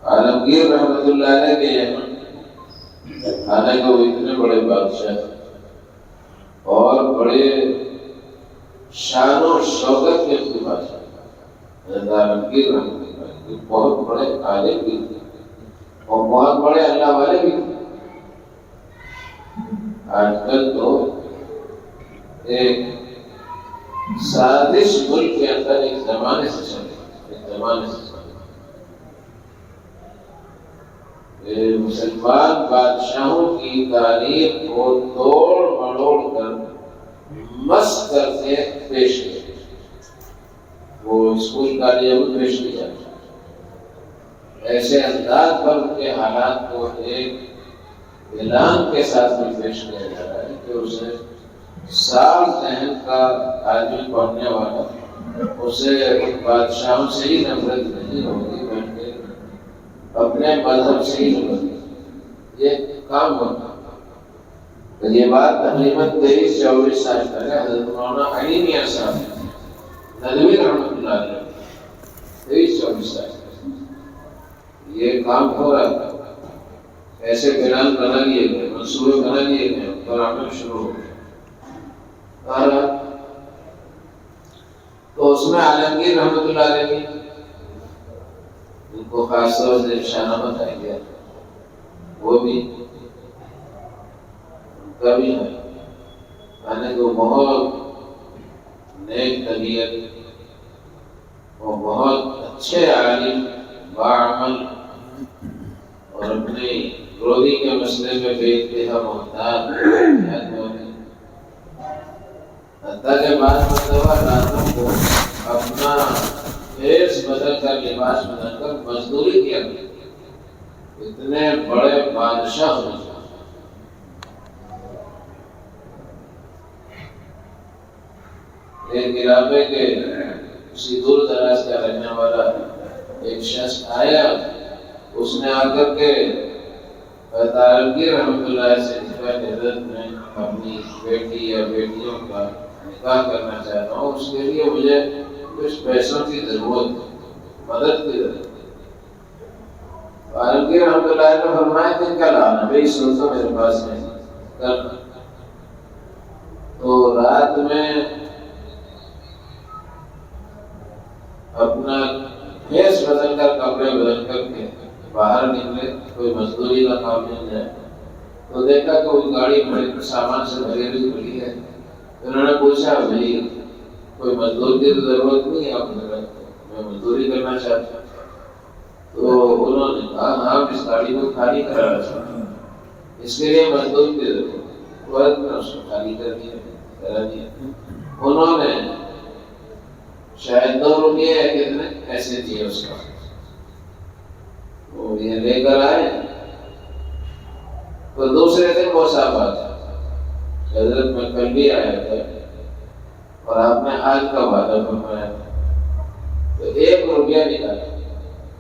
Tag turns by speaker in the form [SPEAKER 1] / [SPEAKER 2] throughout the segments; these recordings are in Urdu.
[SPEAKER 1] عالمگیر رحمۃ اللہ علیہ کے یمن، حالانکہ وہ اتنے بڑے بادشاہ اور بڑے شان و شوکت کے بادشاہ، حضرت عالمگیر رحمۃ اللہ علیہ بہت بڑے عالم بھی تھے اور بہت بڑے اللہ والے بھی تھے۔ آج کل تو ایک سازش ملک کے اندر ایک زمانے سے چل مسلمان بادشاہوں کی تاریخ کو توڑ مڑوڑ کر مست کر کے پیش کیا، وہ اسکول کالج میں پیش کیا، ایسے انداز پر ان کے حالات کو ایک اعلان کے ساتھ بھی پیش کیا جا رہا ہے کہ اسے صاف ذہن کا آدمی پڑھنے والا اسے بادشاہوں سے ہی نفرت نہیں ہوگی بلکہ اپنے مذہب سے ہی نفرت، یہ کام ہوتا۔ تو یہ بات تقریباً 23-24 سال پہلے حضرت مولانا علی میاں صاحب ندوی رحمۃ اللہ علیہ 23-24 سال یہ کام ہو رہا تھا، ایسے پلان بنا لیے گئے، منصوبے بنا لیے گئے اور عمل شروع ہو گیا۔ تو اس میں عالمگیر رحمۃ اللہ علیہ کی ان کو خاص طور سے نشانہ بتایا گیا، وہ بھی ان کا بھی ہے، یعنی کہ بہت نیک طبیعت اور بہت اچھے عالم باعمل اور اپنے روزی کے مسئلے میں بے انتہا محتاط، حتیٰ کہ بعض مرتبہ راتوں کو اپنا بھیس بدل کر لباس بدل کر مزدوری کیا، اتنے بڑے بادشاہ ہوئے۔ ایک علاقے کے کسی دور دراز کا رہنے والا ایک شخص آیا، اس نے آ کر کے عالمگیر رحمۃ اللہ سے حضرت میں اپنی بیٹی یا بیٹیوں کا نکاح کرنا چاہتا ہوں، اس کے لیے مجھے کچھ پیسوں کی ضرورت ہے، مدد کی ضرورت ہے۔ عالمگیر رحمۃ اللہ نے فرمایا کہ کیا لانا بھائی، سوچو میرے پاس نہیں کرنا۔ تو رات میں اپنا بھیس بدل کر کپڑے بدل کر کے باہر نکلے، کوئی مزدوری کا کام مل جائے، تو دیکھا کہ وہ گاڑی بڑے سامان سے بھری ہوئی کھلی ہے۔ انہوں نے پوچھا بھائی کوئی مزدور کی تو ضرورت نہیں ہے، آپ میں مزدوری کرنا چاہتا ہوں۔ تو انہوں نے کہا ہاں اس گاڑی کو خالی کرانا چاہتا ہوں، اس کے لیے مزدور کی ضرورت ہے، اس کو خالی کرا دیا۔ انہوں نے شاید 2 روپیے یا کتنے ایسے دیے اس کا، وہ یہ لے کر آئے۔ تو دوسرے دن وہ صاحب آتے، حضرت میں کل بھی آیا تھا اور آپ نے آج کا وعدہ فرمایا تھا، تو 1 روپیہ نکالا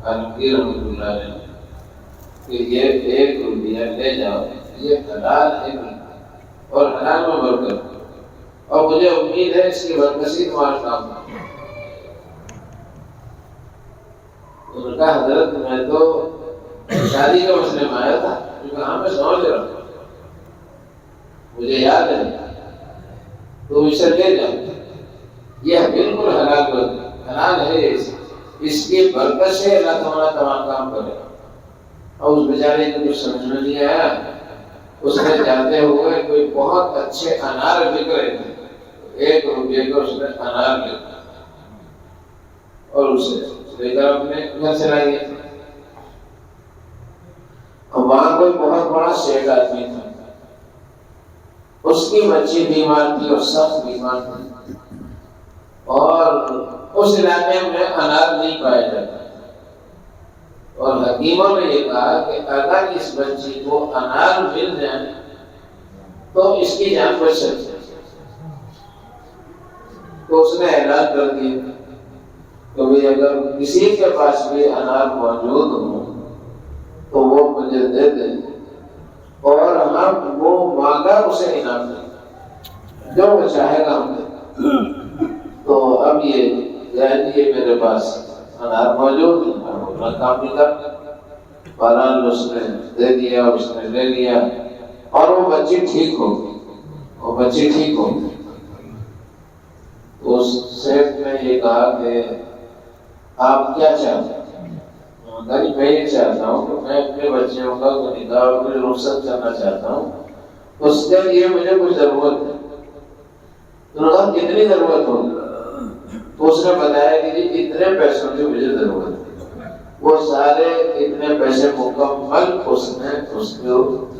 [SPEAKER 1] عالمگیر رحمۃ اللہ نے کہ یہ 1 روپیہ لے جاؤ، یہ حلال ہے اور حلال میں برکت، اور مجھے امید ہے اس کی برکت تمہارا کام ہے۔ انہوں نے کہا حضرت میں تو شادی کے مسئلے میں آیا تھا، کیونکہ ہاں میں سمجھ رہا ہوں، مجھے یاد ہے، تو اسے لے جاؤ، یہ بالکل حلال ہے، اس کی برکت سے اللہ تمہارا تمام کام کرے گا۔ اور اس بیچارے کو کچھ سمجھ میں نہیں آیا، اس نے جاتے ہوئے کوئی بہت اچھے انار بک رہے تھے، 1 روپیے کا اس نے انار لکھا اور اسے لے کر اپنے گھر سے لائے۔ وہاں کوئی بہت بڑا شیخ آدمی تھا، اس کی بچی بیمار تھی اور سخت بیمار تھی، اور اس علاقے میں انار نہیں پایا جاتا، اور حکیموں نے یہ کہا کہ اگر اس بچی کو انار مل جائے تو اس کی جان بچ سکتی ہے۔ تو اس نے اعلان کر دیا کہ اگر کسی کے پاس بھی انار موجود ہو تو وہ مجھے دے دیں، اور ہم وہ مانگا اسے انعام دیں، جو وہ چاہے گا ہم دیں۔ تو اب یہ میرے پاس انار موجود ہے، اپنا کام نہیں کرتا، فلاں اس نے دے دیا، اس نے لے لیا، اور وہ بچی ٹھیک ہو گئی، تو اس سیٹ نے یہ کہا کہ آپ کیا چاہتے ہیں؟ میں یہ چاہتا ہوں کہ میں اپنے بچوں کا نکاح اور کوئی رخصت کرنا چاہتا ہوں، اس کے لیے مجھے کچھ ضرورت ہے۔ انہوں نے کہا کتنی ضرورت ہوگی؟ تو اس نے بتایا کہ جی اتنے پیسوں کی مجھے ضرورت ہے۔ وہ سارے اتنے پیسے مکمل اس نے اس کو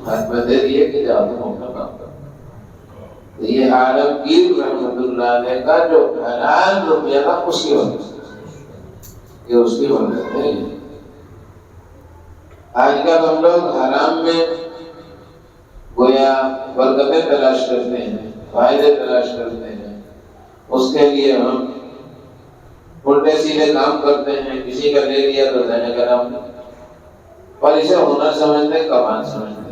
[SPEAKER 1] ہاتھ میں دے دیے کہ جا تم اپنا کام کرو۔ یہ عالمگیر رحمت اللہ علیہ کا جو حلال روپیہ تھا اس کی وجہ سے، یہ اس کی وجہ سے۔ آج کل ہم لوگ حرام میں گویا برکتیں تلاش کرتے ہیں، فائدے تلاش کرتے ہیں، اس کے لیے ہم الٹے سیدھے کام کرتے ہیں، کسی کا لے لیا تو دینے کا نام، اور اسے ہنر سمجھتے ہیں، کمان سمجھتے ہیں۔